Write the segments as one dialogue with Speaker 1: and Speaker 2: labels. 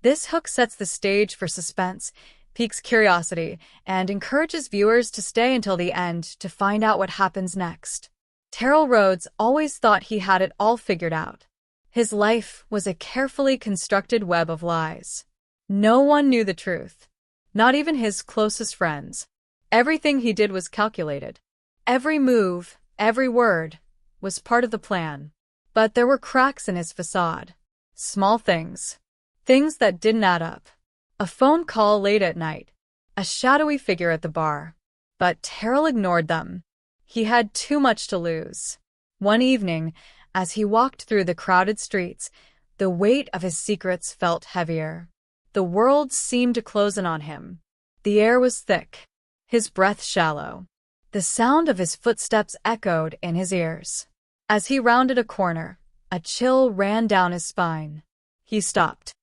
Speaker 1: This hook sets the stage for suspense, piques curiosity, and encourages viewers to stay until the end to find out what happens next. Terrell Rhodes always thought he had it all figured out. His life was a carefully constructed web of lies. No one knew the truth, not even his closest friends. Everything he did was calculated. Every move, every word, was part of the plan. But there were cracks in his facade. Small things. Things that didn't add up. A phone call late at night. A shadowy figure at the bar. But Terrell ignored them. He had too much to lose. One evening, as he walked through the crowded streets, the weight of his secrets felt heavier. The world seemed to close in on him. The air was thick, his breath shallow. The sound of his footsteps echoed in his ears. As he rounded a corner, a chill ran down his spine. He stopped.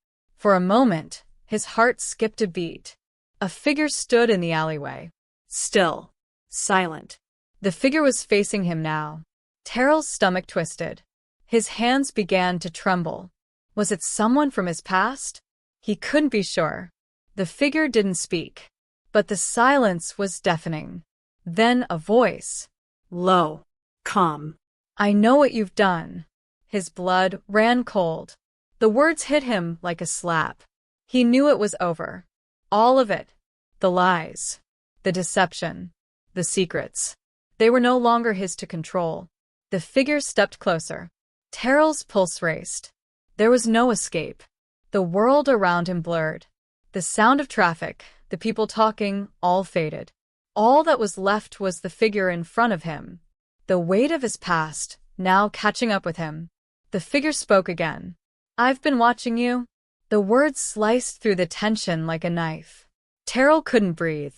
Speaker 1: For a moment, his heart skipped a beat. A figure stood in the alleyway. Still. Silent. The figure was facing him now. Terrell's stomach twisted. His hands began to tremble. Was it someone from his past? He couldn't be sure. The figure didn't speak, but the silence was deafening. Then a voice. Low. Calm. I know what you've done. His blood ran cold. The words hit him like a slap. He knew it was over. All of it. The lies. The deception. The secrets. They were no longer his to control. The figure stepped closer. Terrell's pulse raced. There was no escape. The world around him blurred. The sound of traffic, the people talking, all faded. All that was left was the figure in front of him. The weight of his past, now catching up with him. The figure spoke again. I've been watching you. The words sliced through the tension like a knife. Terrell couldn't breathe.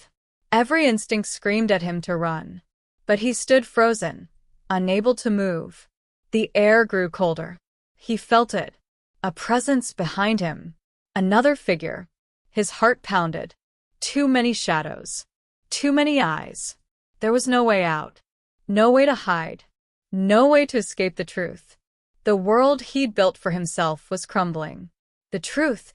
Speaker 1: Every instinct screamed at him to run. But he stood frozen, unable to move. The air grew colder. He felt it. A presence behind him. Another figure. His heart pounded. Too many shadows. Too many eyes. There was no way out. No way to hide. No way to escape the truth. The world he'd built for himself was crumbling. The truth,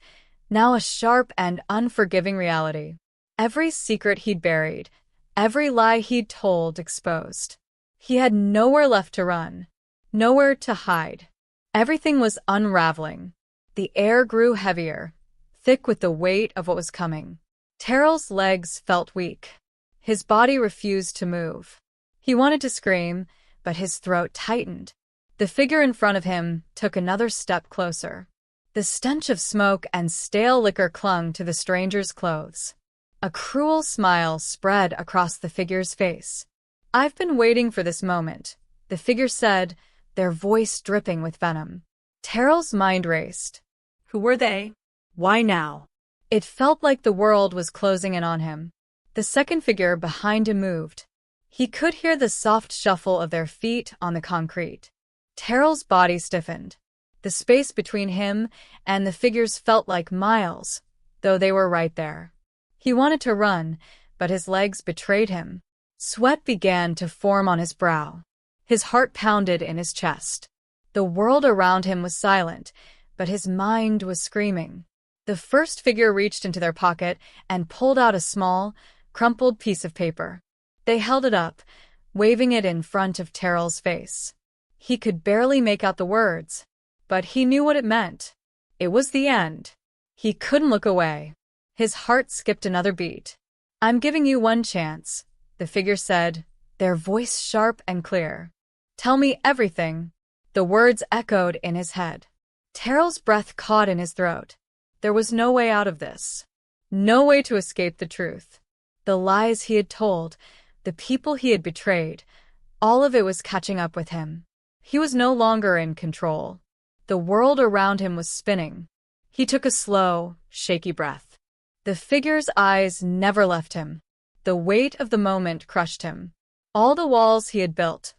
Speaker 1: now a sharp and unforgiving reality. Every secret he'd buried, every lie he'd told exposed. He had nowhere left to run. Nowhere to hide. Everything was unraveling. The air grew heavier, thick with the weight of what was coming. Terrell's legs felt weak. His body refused to move. He wanted to scream, but his throat tightened. The figure in front of him took another step closer. The stench of smoke and stale liquor clung to the stranger's clothes. A cruel smile spread across the figure's face. I've been waiting for this moment, the figure said, their voice dripping with venom. Terrell's mind raced. Who were they? Why now? It felt like the world was closing in on him. The second figure behind him moved. He could hear the soft shuffle of their feet on the concrete. Terrell's body stiffened. The space between him and the figures felt like miles, though they were right there. He wanted to run, but his legs betrayed him. Sweat began to form on his brow. His heart pounded in his chest. The world around him was silent, but his mind was screaming. The first figure reached into their pocket and pulled out a small, crumpled piece of paper. They held it up, waving it in front of Terrell's face. He could barely make out the words, but he knew what it meant. It was the end. He couldn't look away. His heart skipped another beat. I'm giving you one chance, the figure said, their voice sharp and clear. Tell me everything. The words echoed in his head. Terrell's breath caught in his throat. There was no way out of this. No way to escape the truth. The lies he had told, the people he had betrayed, all of it was catching up with him. He was no longer in control. The world around him was spinning. He took a slow, shaky breath. The figure's eyes never left him. The weight of the moment crushed him. All the walls he had built,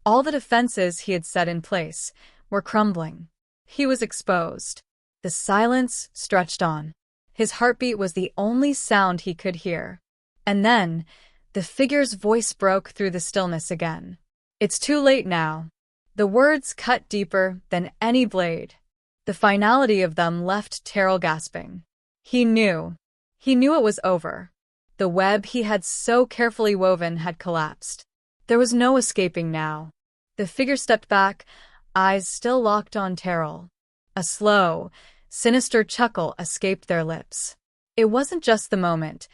Speaker 1: all the defenses he had set in place, were crumbling. He was exposed. The silence stretched on. His heartbeat was the only sound he could hear. And then, the figure's voice broke through the stillness again. It's too late now. The words cut deeper than any blade. The finality of them left Terrell gasping. He knew. He knew it was over. The web he had so carefully woven had collapsed. There was no escaping now. The figure stepped back, eyes still locked on Terrell. A slow, sinister chuckle escaped their lips. It wasn't just the moment.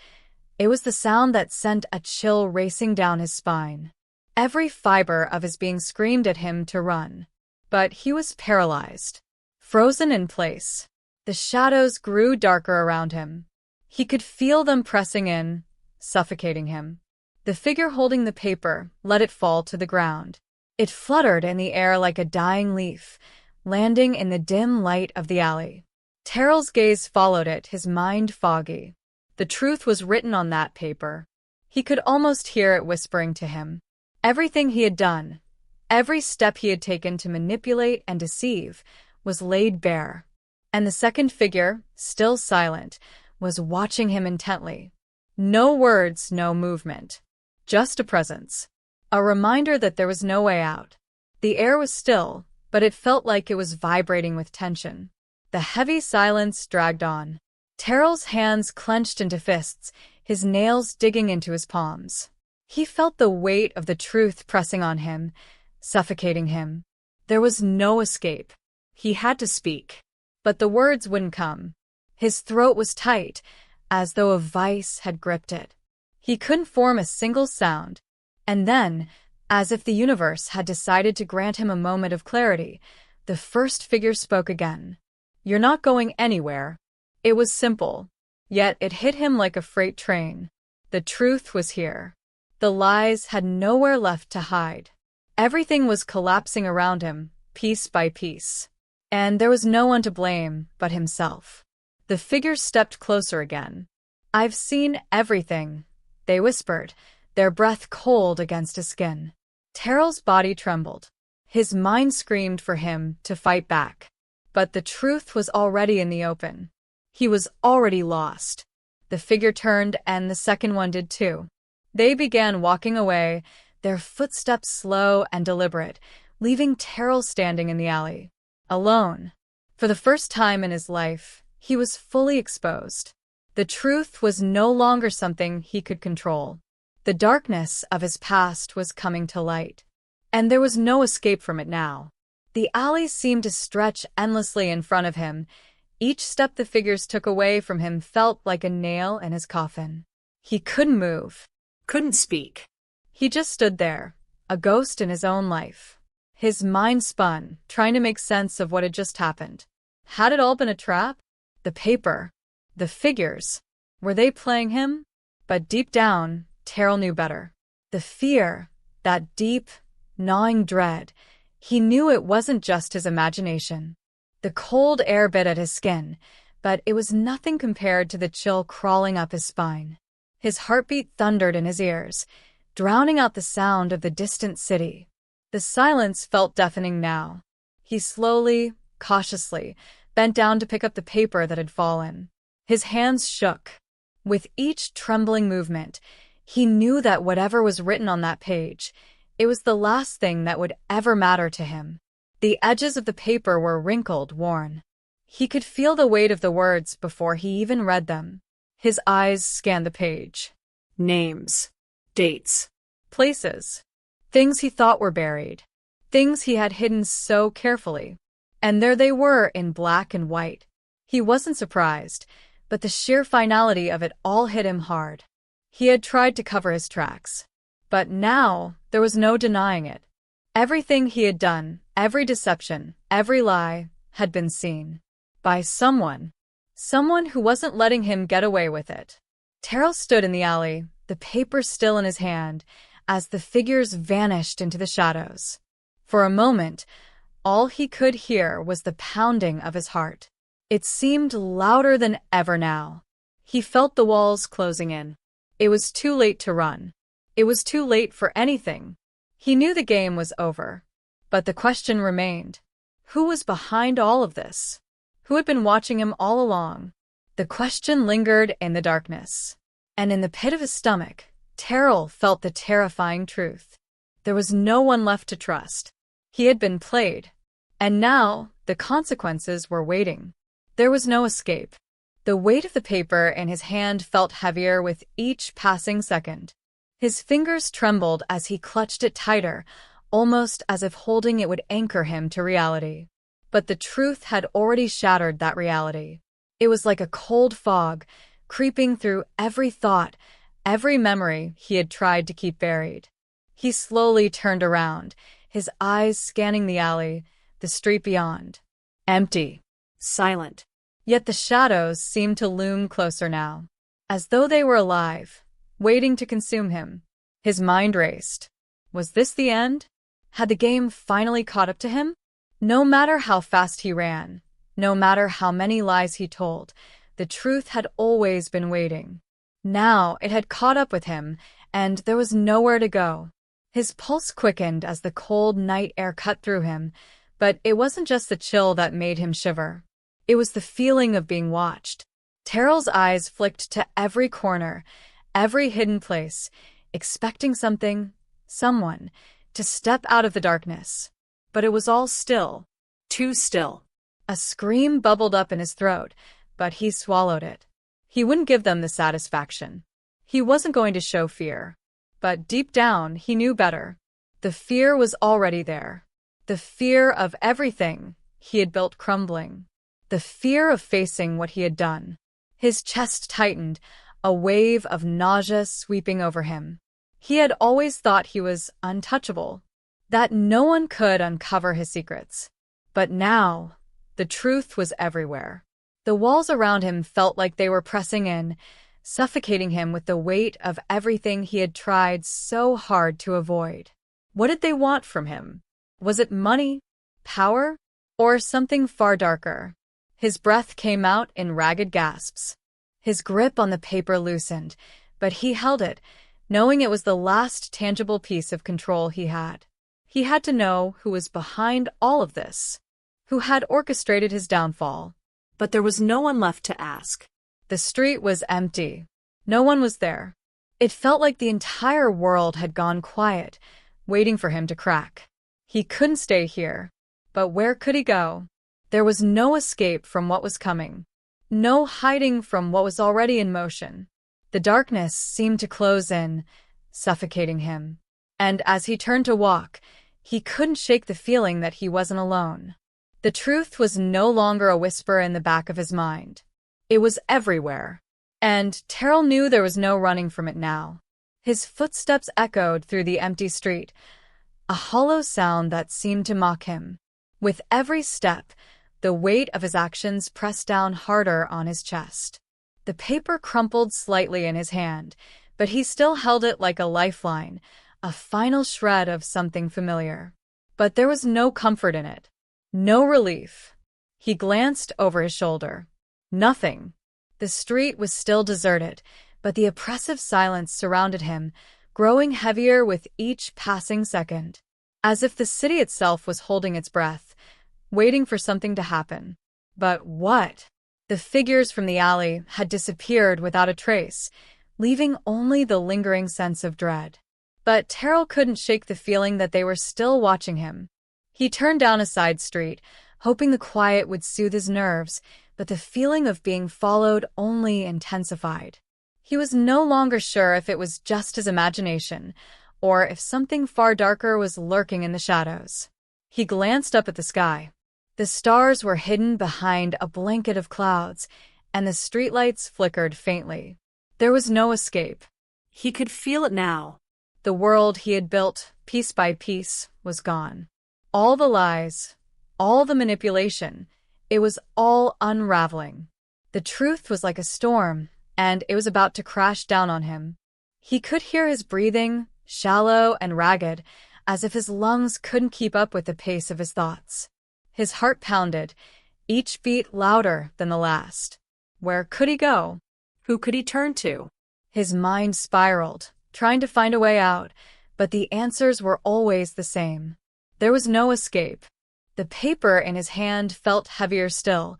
Speaker 1: It was the sound that sent a chill racing down his spine. Every fiber of his being screamed at him to run. But he was paralyzed. Frozen in place. The shadows grew darker around him. He could feel them pressing in, suffocating him. The figure holding the paper let it fall to the ground. It fluttered in the air like a dying leaf, landing in the dim light of the alley. Terrell's gaze followed it, his mind foggy. The truth was written on that paper. He could almost hear it whispering to him. Everything he had done, every step he had taken to manipulate and deceive, was laid bare. And the second figure, still silent, was watching him intently. No words, no movement. Just a presence. A reminder that there was no way out. The air was still, but it felt like it was vibrating with tension. The heavy silence dragged on. Terrell's hands clenched into fists, his nails digging into his palms. He felt the weight of the truth pressing on him, suffocating him. There was no escape. He had to speak. But the words wouldn't come. His throat was tight, as though a vice had gripped it. He couldn't form a single sound. And then, as if the universe had decided to grant him a moment of clarity, the first figure spoke again. "You're not going anywhere." It was simple, yet it hit him like a freight train. The truth was here. The lies had nowhere left to hide. Everything was collapsing around him, piece by piece. And there was no one to blame but himself. The figures stepped closer again. "I've seen everything," they whispered, their breath cold against his skin. Terrell's body trembled. His mind screamed for him to fight back. But the truth was already in the open. He was already lost. The figure turned, and the second one did too. They began walking away, their footsteps slow and deliberate, leaving Terrell standing in the alley. Alone. For the first time in his life, he was fully exposed. The truth was no longer something he could control. The darkness of his past was coming to light. And there was no escape from it now. The alley seemed to stretch endlessly in front of him. Each step the figures took away from him felt like a nail in his coffin. He couldn't move. Couldn't speak. He just stood there, a ghost in his own life. His mind spun, trying to make sense of what had just happened. Had it all been a trap? The paper, the figures, were they playing him? But deep down, Terrell knew better. The fear, that deep, gnawing dread, he knew it wasn't just his imagination. The cold air bit at his skin, but it was nothing compared to the chill crawling up his spine. His heartbeat thundered in his ears, drowning out the sound of the distant city. The silence felt deafening now. He slowly, cautiously, bent down to pick up the paper that had fallen. His hands shook. With each trembling movement, he knew that whatever was written on that page, it was the last thing that would ever matter to him. The edges of the paper were wrinkled, worn. He could feel the weight of the words before he even read them. His eyes scanned the page. Names. Dates. Places. Things he thought were buried. Things he had hidden so carefully. And there they were in black and white. He wasn't surprised, but the sheer finality of it all hit him hard. He had tried to cover his tracks. But now, there was no denying it. Everything he had done, every deception, every lie, had been seen. By someone. Someone who wasn't letting him get away with it. Terrell stood in the alley, the paper still in his hand, as the figures vanished into the shadows. For a moment, all he could hear was the pounding of his heart. It seemed louder than ever now. He felt the walls closing in. It was too late to run. It was too late for anything. He knew the game was over. But the question remained. Who was behind all of this? Who had been watching him all along? The question lingered in the darkness. And in the pit of his stomach, Terrell felt the terrifying truth. There was no one left to trust. He had been played. And now, The consequences were waiting. There was no escape. The weight of the paper in his hand felt heavier with each passing second. His fingers trembled as he clutched it tighter, almost as if holding it would anchor him to reality. But the truth had already shattered that reality. It was like a cold fog, creeping through every thought, every memory he had tried to keep buried. He slowly turned around, his eyes scanning the alley, the street beyond. Empty. Silent. Yet the shadows seemed to loom closer now, as though they were alive, waiting to consume him. His mind raced. Was this the end? Had the game finally caught up to him? No matter how fast he ran, no matter how many lies he told, the truth had always been waiting. Now it had caught up with him, and there was nowhere to go. His pulse quickened as the cold night air cut through him, but it wasn't just the chill that made him shiver. It was the feeling of being watched. Terrell's eyes flicked to every corner, every hidden place, expecting something, someone, to step out of the darkness. But it was all still. Too still. A scream bubbled up in his throat, but he swallowed it. He wouldn't give them the satisfaction. He wasn't going to show fear. But deep down, he knew better. The fear was already there. The fear of everything he had built crumbling. The fear of facing what he had done. His chest tightened, a wave of nausea sweeping over him. He had always thought he was untouchable, that no one could uncover his secrets. But now, the truth was everywhere. The walls around him felt like they were pressing in, suffocating him with the weight of everything he had tried so hard to avoid. What did they want from him? Was it money, power, or something far darker? His breath came out in ragged gasps. His grip on the paper loosened, but he held it, knowing it was the last tangible piece of control he had. He had to know who was behind all of this, who had orchestrated his downfall. But there was no one left to ask. The street was empty. No one was there. It felt like the entire world had gone quiet, waiting for him to crack. He couldn't stay here. But where could he go? There was no escape from what was coming. No hiding from what was already in motion. The darkness seemed to close in, suffocating him. And as he turned to walk, he couldn't shake the feeling that he wasn't alone. The truth was no longer a whisper in the back of his mind. It was everywhere. And Terrell knew there was no running from it now. His footsteps echoed through the empty street, a hollow sound that seemed to mock him. With every step, the weight of his actions pressed down harder on his chest. The paper crumpled slightly in his hand, but he still held it like a lifeline, a final shred of something familiar. But there was no comfort in it. No relief. He glanced over his shoulder. Nothing. The street was still deserted, but the oppressive silence surrounded him, growing heavier with each passing second, as if the city itself was holding its breath, waiting for something to happen. But what? The figures from the alley had disappeared without a trace, leaving only the lingering sense of dread. But Terrell couldn't shake the feeling that they were still watching him. He turned down a side street, hoping the quiet would soothe his nerves, but the feeling of being followed only intensified. He was no longer sure if it was just his imagination, or if something far darker was lurking in the shadows. He glanced up at the sky. The stars were hidden behind a blanket of clouds, and the streetlights flickered faintly. There was no escape. He could feel it now. The world he had built, piece by piece, was gone. All the lies, all the manipulation, it was all unraveling. The truth was like a storm, and it was about to crash down on him. He could hear his breathing, shallow and ragged, as if his lungs couldn't keep up with the pace of his thoughts. His heart pounded, each beat louder than the last. Where could he go? Who could he turn to? His mind spiraled, trying to find a way out, but the answers were always the same. There was no escape. The paper in his hand felt heavier still,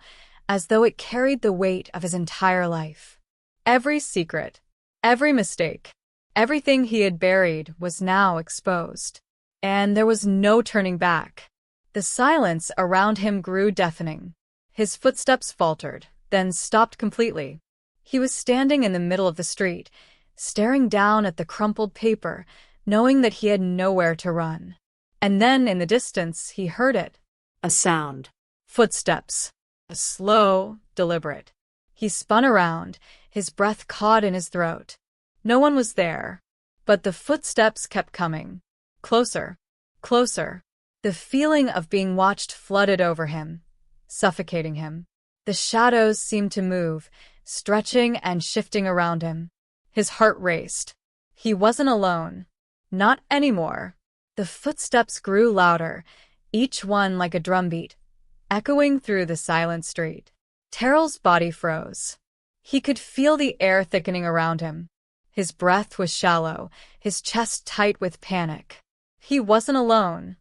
Speaker 1: as though it carried the weight of his entire life. Every secret, every mistake, everything he had buried was now exposed. And there was no turning back. The silence around him grew deafening. His footsteps faltered, then stopped completely. He was standing in the middle of the street, staring down at the crumpled paper, knowing that he had nowhere to run. And then, in the distance, he heard it.
Speaker 2: A sound.
Speaker 1: Footsteps. Slow, deliberate. He spun around, his breath caught in his throat. No one was there, but the footsteps kept coming. Closer, closer. The feeling of being watched flooded over him, suffocating him. The shadows seemed to move, stretching and shifting around him. His heart raced. He wasn't alone. Not anymore. The footsteps grew louder, each one like a drumbeat, echoing through the silent street. Terrell's body froze. He could feel the air thickening around him. His breath was shallow, his chest tight with panic. He wasn't alone.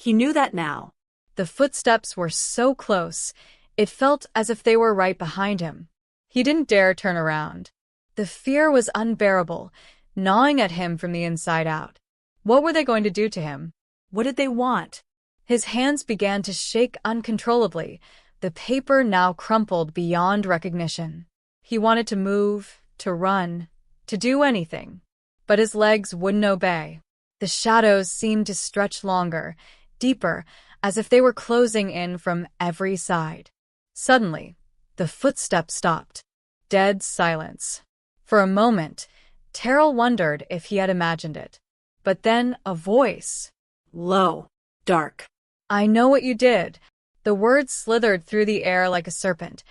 Speaker 2: He knew that now.
Speaker 1: The footsteps were so close, it felt as if they were right behind him. He didn't dare turn around. The fear was unbearable, gnawing at him from the inside out. What were they going to do to him?
Speaker 2: What did they want?
Speaker 1: His hands began to shake uncontrollably, the paper now crumpled beyond recognition. He wanted to move, to run, to do anything. But his legs wouldn't obey. The shadows seemed to stretch longer, deeper, as if they were closing in from every side. Suddenly, the footsteps stopped. Dead silence. For a moment, Terrell wondered if he had imagined it. But then a voice.
Speaker 2: Low. Dark.
Speaker 1: I know what you did. The words slithered through the air like a serpent,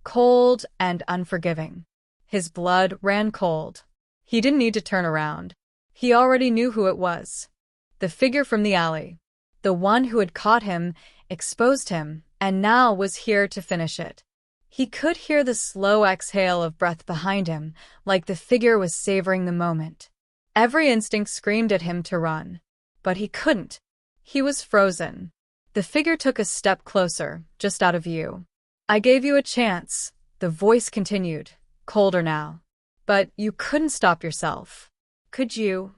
Speaker 1: cold and unforgiving. His blood ran cold. He didn't need to turn around. He already knew who it was. The figure from the alley. The one who had caught him, exposed him, and now was here to finish it. He could hear the slow exhale of breath behind him, like the figure was savoring the moment. Every instinct screamed at him to run. But he couldn't. He was frozen. The figure took a step closer, just out of view. I gave you a chance, the voice continued, colder now. But you couldn't stop yourself. Could you?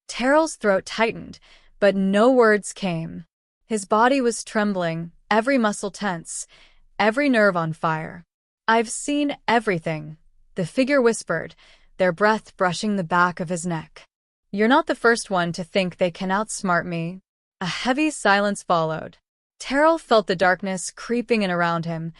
Speaker 1: Terrell's throat tightened, but no words came. His body was trembling, every muscle tense, every nerve on fire. I've seen everything, the figure whispered, their breath brushing the back of his neck. You're not the first one to think they can outsmart me. A heavy silence followed. Terrell felt the darkness creeping in around him,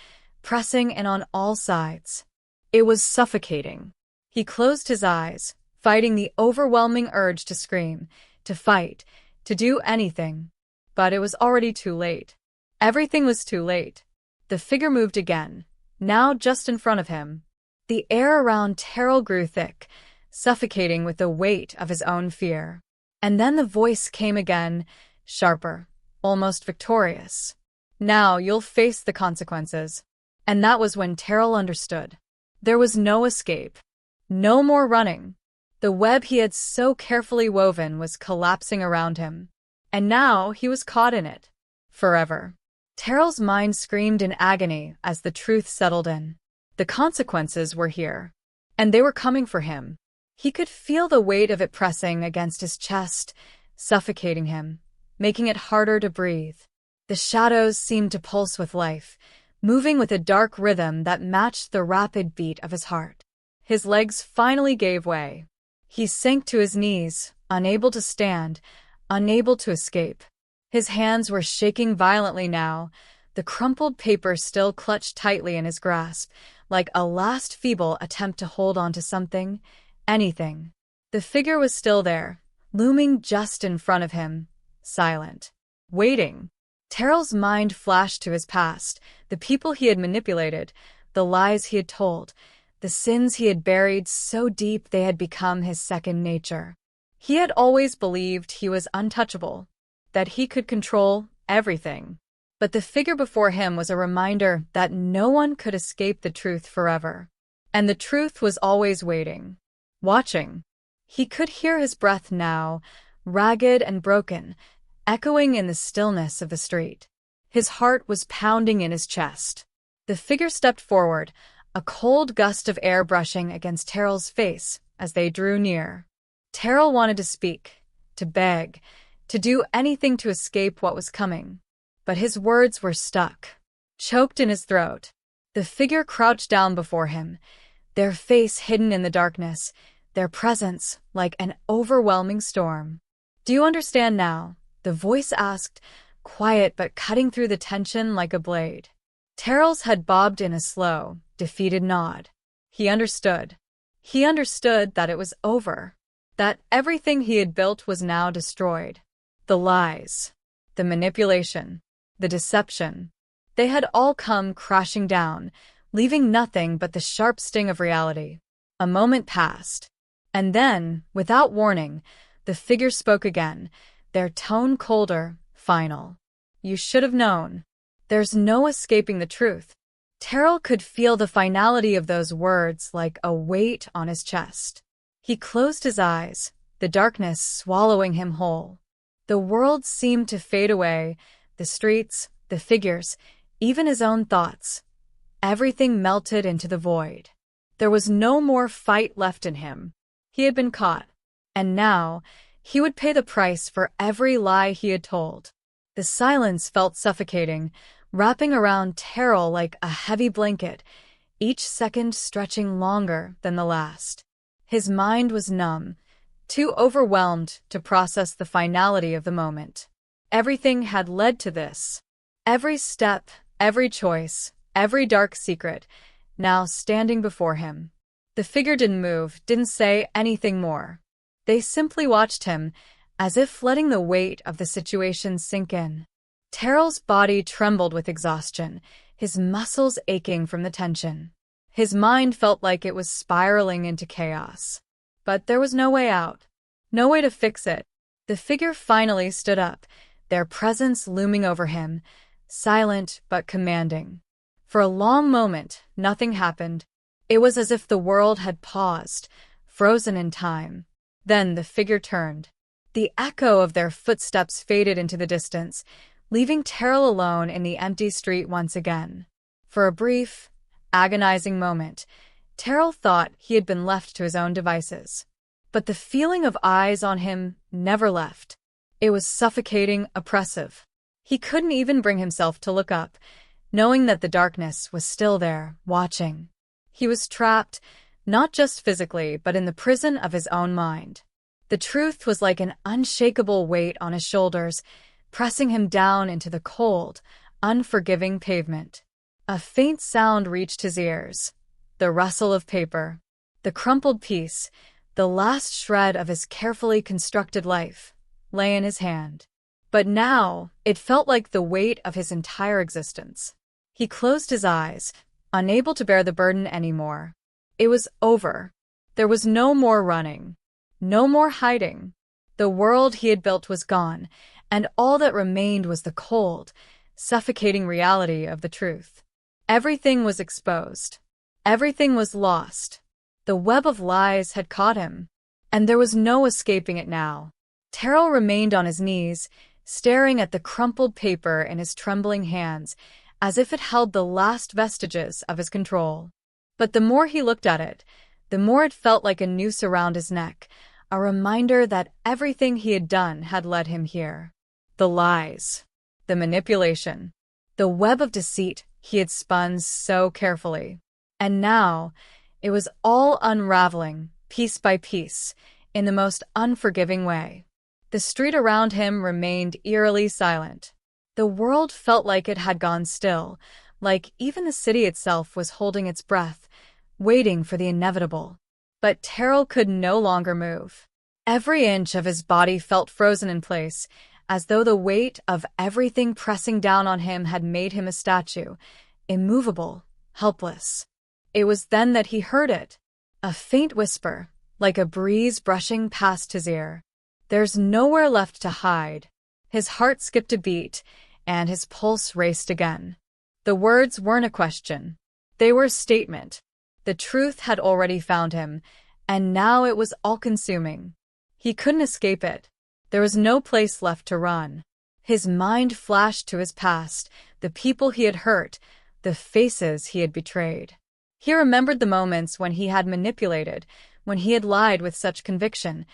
Speaker 1: pressing in on all sides. It was suffocating. He closed his eyes, fighting the overwhelming urge to scream, to fight, to do anything. But it was already too late. Everything was too late. The figure moved again, now just in front of him. The air around Terrell grew thick, suffocating with the weight of his own fear. And then the voice came again, sharper, almost victorious. Now you'll face the consequences. And that was when Terrell understood. There was no escape. No more running. The web he had so carefully woven was collapsing around him. And now he was caught in it. Forever. Terrell's mind screamed in agony as the truth settled in. The consequences were here. And they were coming for him. He could feel the weight of it pressing against his chest, suffocating him, making it harder to breathe. The shadows seemed to pulse with life, moving with a dark rhythm that matched the rapid beat of his heart. His legs finally gave way. He sank to his knees, unable to stand, unable to escape. His hands were shaking violently now, the crumpled paper still clutched tightly in his grasp, like a last feeble attempt to hold on to something, anything. The figure was still there, looming just in front of him, silent, waiting. Terrell's mind flashed to his past, the people he had manipulated, the lies he had told, the sins he had buried so deep they had become his second nature. He had always believed he was untouchable, that he could control everything. But the figure before him was a reminder that no one could escape the truth forever. And the truth was always waiting, watching. He could hear his breath now, ragged and broken, echoing in the stillness of the street. His heart was pounding in his chest. The figure stepped forward, a cold gust of air brushing against Terrell's face as they drew near. Terrell wanted to speak, to beg, to do anything to escape what was coming. but his words were stuck, choked in his throat. The figure crouched down before him, their face hidden in the darkness, their presence like an overwhelming storm. "Do you understand now?" the voice asked, quiet but cutting through the tension like a blade. Terrell's head bobbed in a slow, defeated nod. He understood. He understood that it was over, that everything he had built was now destroyed. The lies, the manipulation, the deception, they had all come crashing down, leaving nothing but the sharp sting of reality. A moment passed, and then, without warning, the figure spoke again, their tone colder, final. "You should have known. There's no escaping the truth." Terrell could feel the finality of those words like a weight on his chest. He closed his eyes, the darkness swallowing him whole. The world seemed to fade away, the streets, the figures, even his own thoughts. Everything melted into the void. There was no more fight left in him. He had been caught, and now he would pay the price for every lie he had told. The silence felt suffocating, wrapping around Terrell like a heavy blanket, each second stretching longer than the last. His mind was numb, too overwhelmed to process the finality of the moment. Everything had led to this. Every step, every choice, every dark secret, now standing before him. The figure didn't move, didn't say anything more. They simply watched him, as if letting the weight of the situation sink in. Terrell's body trembled with exhaustion, his muscles aching from the tension. His mind felt like it was spiraling into chaos. But there was no way out, no way to fix it. The figure finally stood up, their presence looming over him, silent but commanding. For a long moment, nothing happened. It was as if the world had paused, frozen in time. Then the figure turned. The echo of their footsteps faded into the distance, leaving Terrell alone in the empty street once again. For a brief, agonizing moment, Terrell thought he had been left to his own devices. But the feeling of eyes on him never left. It was suffocating, oppressive. He couldn't even bring himself to look up, knowing that the darkness was still there, watching. He was trapped, not just physically, but in the prison of his own mind. The truth was like an unshakable weight on his shoulders, pressing him down into the cold, unforgiving pavement. A faint sound reached his ears, the rustle of paper, the crumpled piece, the last shred of his carefully constructed life, lay in his hand. But now, it felt like the weight of his entire existence. He closed his eyes, unable to bear the burden anymore. It was over. There was no more running, no more hiding. The world he had built was gone, and all that remained was the cold, suffocating reality of the truth. Everything was exposed. Everything was lost. The web of lies had caught him, and there was no escaping it now. Terrell remained on his knees, staring at the crumpled paper in his trembling hands, as if it held the last vestiges of his control. But the more he looked at it, the more it felt like a noose around his neck, a reminder that everything he had done had led him here. The lies, the manipulation, the web of deceit he had spun so carefully. And now, it was all unraveling, piece by piece, in the most unforgiving way. The street around him remained eerily silent. The world felt like it had gone still, like even the city itself was holding its breath, waiting for the inevitable. But Terrell could no longer move. Every inch of his body felt frozen in place, as though the weight of everything pressing down on him had made him a statue, immovable, helpless. It was then that he heard it, a faint whisper, like a breeze brushing past his ear. "There's nowhere left to hide." His heart skipped a beat, and his pulse raced again. The words weren't a question. They were a statement. The truth had already found him, and now it was all-consuming. He couldn't escape it. There was no place left to run. His mind flashed to his past, the people he had hurt, the faces he had betrayed. He remembered the moments when he had manipulated, when he had lied with such conviction,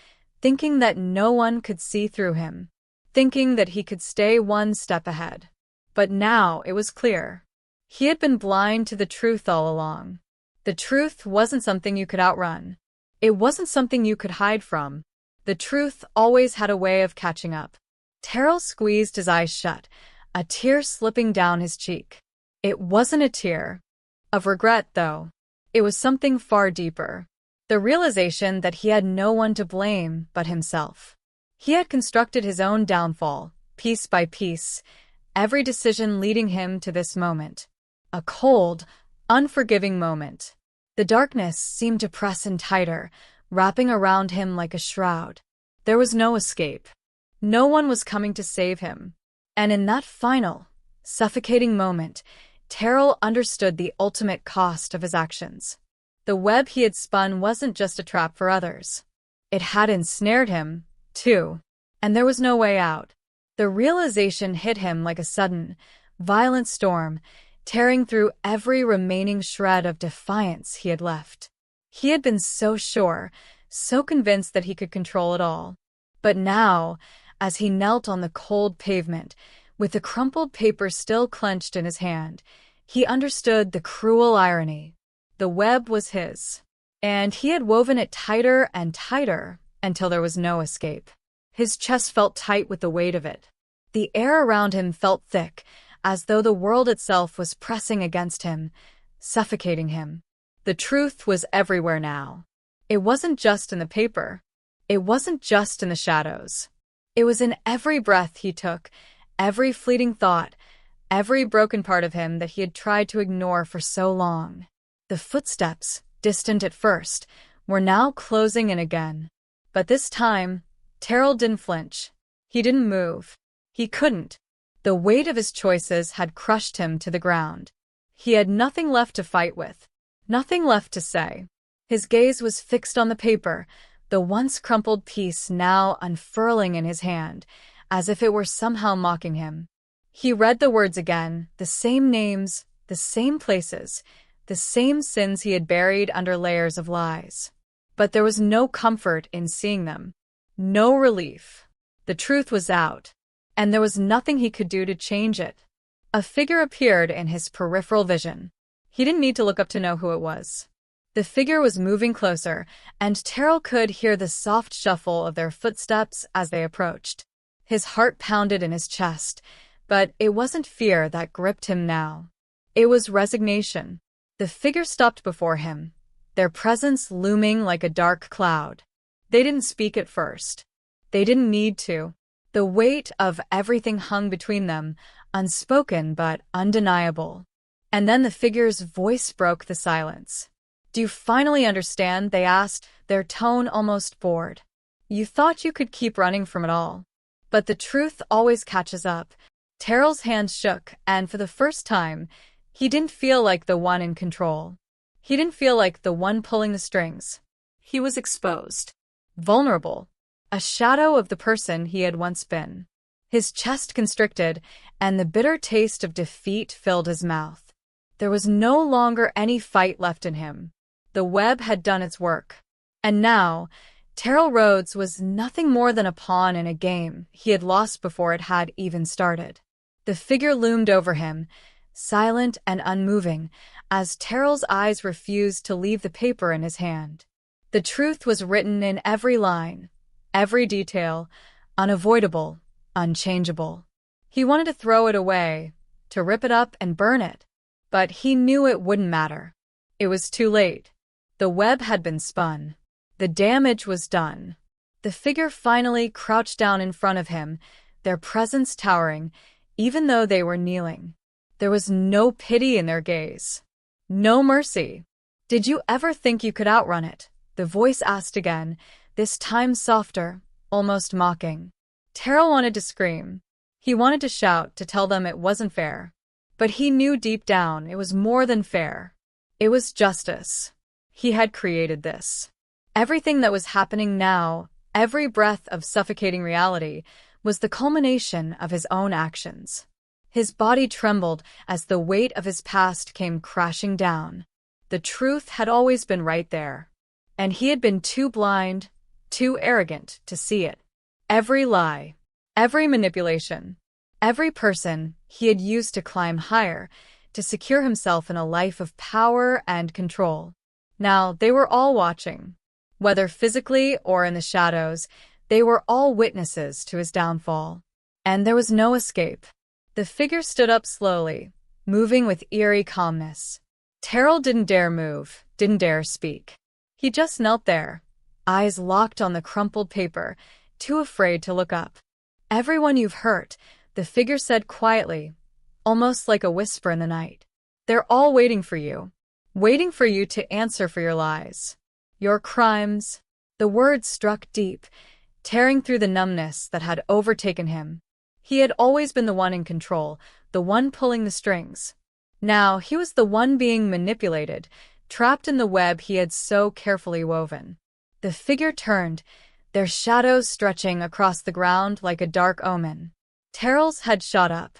Speaker 1: thinking that no one could see through him, thinking that he could stay one step ahead. But now it was clear. He had been blind to the truth all along. The truth wasn't something you could outrun. It wasn't something you could hide from. The truth always had a way of catching up. Terrell squeezed his eyes shut, a tear slipping down his cheek. It wasn't a tear of regret, though. It was something far deeper. The realization that he had no one to blame but himself. He had constructed his own downfall, piece by piece, every decision leading him to this moment. A cold, unforgiving moment. The darkness seemed to press in tighter, wrapping around him like a shroud. There was no escape. No one was coming to save him. And in that final, suffocating moment, Terrell understood the ultimate cost of his actions. The web he had spun wasn't just a trap for others. It had ensnared him, too, and there was no way out. The realization hit him like a sudden, violent storm, tearing through every remaining shred of defiance he had left. He had been so sure, so convinced that he could control it all. But now, as he knelt on the cold pavement, with the crumpled paper still clenched in his hand, he understood the cruel irony. The web was his, and he had woven it tighter and tighter until there was no escape. His chest felt tight with the weight of it. The air around him felt thick, as though the world itself was pressing against him, suffocating him. The truth was everywhere now. It wasn't just in the paper. It wasn't just in the shadows. It was in every breath he took, every fleeting thought, every broken part of him that he had tried to ignore for so long. The footsteps, distant at first, were now closing in again. But this time, Terrell didn't flinch. He didn't move. He couldn't. The weight of his choices had crushed him to the ground. He had nothing left to fight with, nothing left to say. His gaze was fixed on the paper, the once crumpled piece now unfurling in his hand, as if it were somehow mocking him. He read the words again, the same names, the same places, the same sins he had buried under layers of lies. But there was no comfort in seeing them. No relief. The truth was out, and there was nothing he could do to change it. A figure appeared in his peripheral vision. He didn't need to look up to know who it was. The figure was moving closer, and Terrell could hear the soft shuffle of their footsteps as they approached. His heart pounded in his chest, but it wasn't fear that gripped him now. It was resignation. The figure stopped before him, their presence looming like a dark cloud. They didn't speak at first. They didn't need to. The weight of everything hung between them, unspoken but undeniable. And then the figure's voice broke the silence. "Do you finally understand?" they asked, their tone almost bored. "You thought you could keep running from it all. But the truth always catches up." Terrell's hands shook, and for the first time, he didn't feel like the one in control. He didn't feel like the one pulling the strings. He was exposed. Vulnerable. A shadow of the person he had once been. His chest constricted, and the bitter taste of defeat filled his mouth. There was no longer any fight left in him. The web had done its work. And now, Terrell Rhodes was nothing more than a pawn in a game he had lost before it had even started. The figure loomed over him, silent and unmoving, as Terrell's eyes refused to leave the paper in his hand. The truth was written in every line, every detail, unavoidable, unchangeable. He wanted to throw it away, to rip it up and burn it. But he knew it wouldn't matter. It was too late. The web had been spun. The damage was done. The figure finally crouched down in front of him, their presence towering, even though they were kneeling. There was no pity in their gaze. No mercy. "Did you ever think you could outrun it?" the voice asked again, this time softer, almost mocking. Terrell wanted to scream. He wanted to shout, to tell them it wasn't fair. But he knew deep down it was more than fair. It was justice. He had created this. Everything that was happening now, every breath of suffocating reality, was the culmination of his own actions. His body trembled as the weight of his past came crashing down. The truth had always been right there, and he had been too blind, too arrogant to see it. Every lie, every manipulation, Every person he had used to climb higher, to secure himself in a life of power and control. Now they were all watching. Whether physically or in the shadows, they were all witnesses to his downfall. And there was no escape. The figure stood up slowly, moving with eerie calmness. Terrell didn't dare move, didn't dare speak. He just knelt there, eyes locked on the crumpled paper, too afraid to look up. "Everyone you've hurt," the figure said quietly, almost like a whisper in the night. "They're all waiting for you to answer for your lies, your crimes." The words struck deep, tearing through the numbness that had overtaken him. He had always been the one in control, the one pulling the strings. Now he was the one being manipulated, trapped in the web he had so carefully woven. The figure turned, their shadows stretching across the ground like a dark omen. Terrell's head shot up.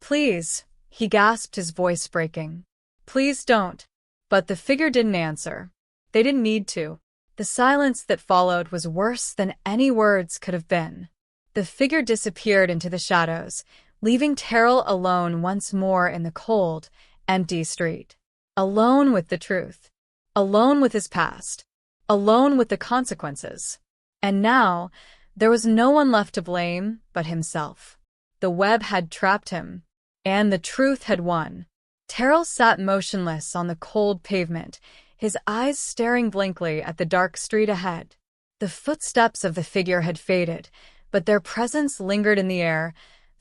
Speaker 1: "Please," he gasped, his voice breaking. "Please don't." But the figure didn't answer. They didn't need to. The silence that followed was worse than any words could have been. The figure disappeared into the shadows, leaving Terrell alone once more in the cold, empty street. Alone with the truth. Alone with his past. Alone with the consequences. And now, there was no one left to blame but himself. The web had trapped him, and the truth had won. Terrell sat motionless on the cold pavement, his eyes staring blankly at the dark street ahead. The footsteps of the figure had faded, but their presence lingered in the air,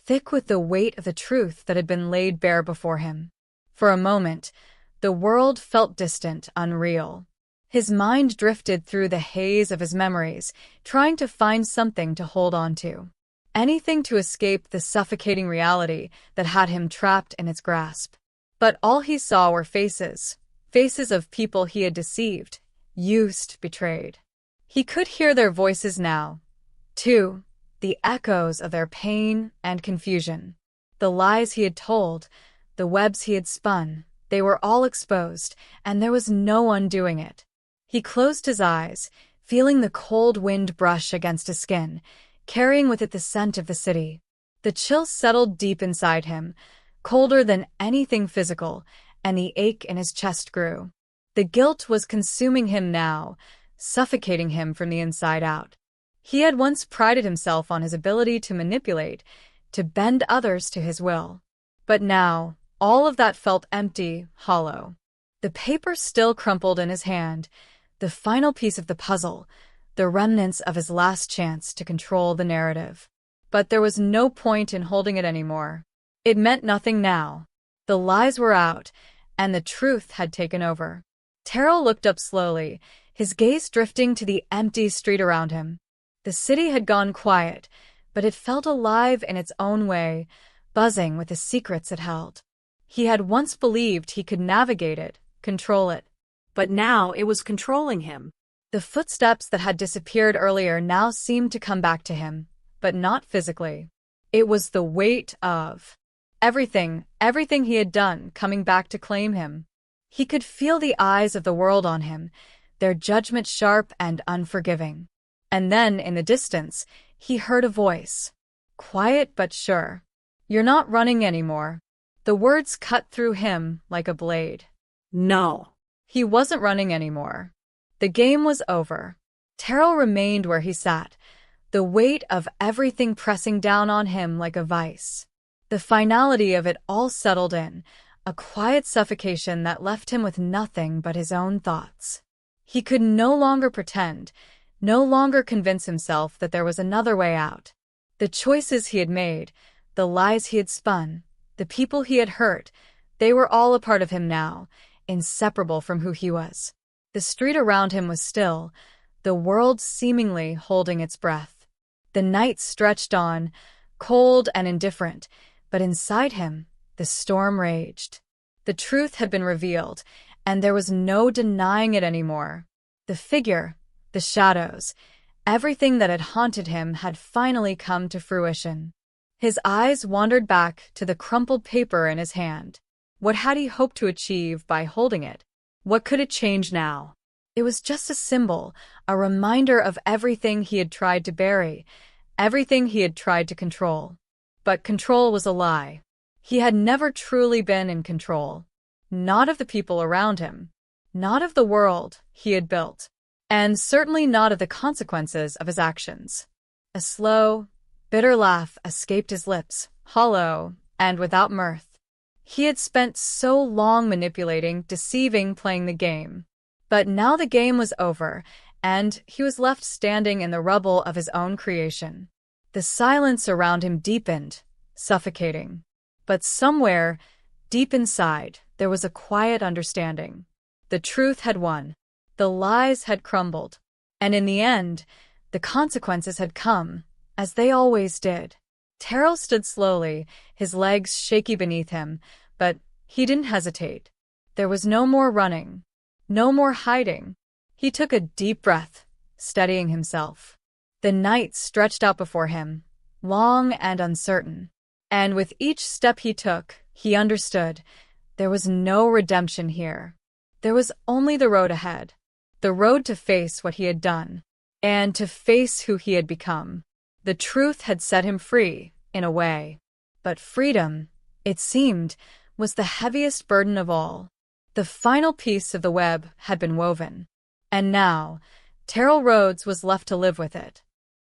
Speaker 1: thick with the weight of the truth that had been laid bare before him. For a moment, the world felt distant, unreal. His mind drifted through the haze of his memories, trying to find something to hold on to. Anything to escape the suffocating reality that had him trapped in its grasp. But all he saw were faces of people he had deceived, used, betrayed. He could hear their voices now, too, the echoes of their pain and confusion. The lies he had told, the webs he had spun, they were all exposed, and there was no undoing it. He closed his eyes, feeling the cold wind brush against his skin, carrying with it the scent of the city. The chill settled deep inside him, colder than anything physical, and the ache in his chest grew. The guilt was consuming him now, suffocating him from the inside out. He had once prided himself on his ability to manipulate, to bend others to his will. But now, all of that felt empty, hollow. The paper still crumpled in his hand, the final piece of the puzzle, the remnants of his last chance to control the narrative. But there was no point in holding it anymore. It meant nothing now. The lies were out, and the truth had taken over. Terrell looked up slowly, his gaze drifting to the empty street around him. The city had gone quiet, but it felt alive in its own way, buzzing with the secrets it held. He had once believed he could navigate it, control it.
Speaker 2: But now it was controlling him.
Speaker 1: The footsteps that had disappeared earlier now seemed to come back to him, but not physically. It was the weight of everything he had done coming back to claim him. He could feel the eyes of the world on him, their judgment sharp and unforgiving. And then, in the distance, he heard a voice. Quiet but sure. "You're not running anymore." The words cut through him like a blade.
Speaker 2: No.
Speaker 1: He wasn't running anymore. The game was over. Terrell remained where he sat, the weight of everything pressing down on him like a vice. The finality of it all settled in, a quiet suffocation that left him with nothing but his own thoughts. He could no longer pretend, no longer convince himself that there was another way out. The choices he had made, the lies he had spun, the people he had hurt, they were all a part of him now, inseparable from who he was. The street around him was still, the world seemingly holding its breath. The night stretched on, cold and indifferent, but inside him, the storm raged. The truth had been revealed, and there was no denying it anymore. The figure, the shadows, everything that had haunted him had finally come to fruition. His eyes wandered back to the crumpled paper in his hand. What had he hoped to achieve by holding it? What could it change now? It was just a symbol, a reminder of everything he had tried to bury, everything he had tried to control. But control was a lie. He had never truly been in control. Not of the people around him. Not of the world he had built. And certainly not of the consequences of his actions. A slow, bitter laugh escaped his lips, hollow and without mirth. He had spent so long manipulating, deceiving, playing the game. But now the game was over, and he was left standing in the rubble of his own creation. The silence around him deepened, suffocating. But somewhere, deep inside, there was a quiet understanding. The truth had won. The lies had crumbled. And in the end, the consequences had come, as they always did. Terrell stood slowly, his legs shaky beneath him, but he didn't hesitate. There was no more running, no more hiding. He took a deep breath, steadying himself. The night stretched out before him, long and uncertain. And with each step he took, he understood there was no redemption here. There was only the road ahead, the road to face what he had done, and to face who he had become. The truth had set him free, in a way. But freedom, it seemed, was the heaviest burden of all. The final piece of the web had been woven. And now, Terrell Rhodes was left to live with it.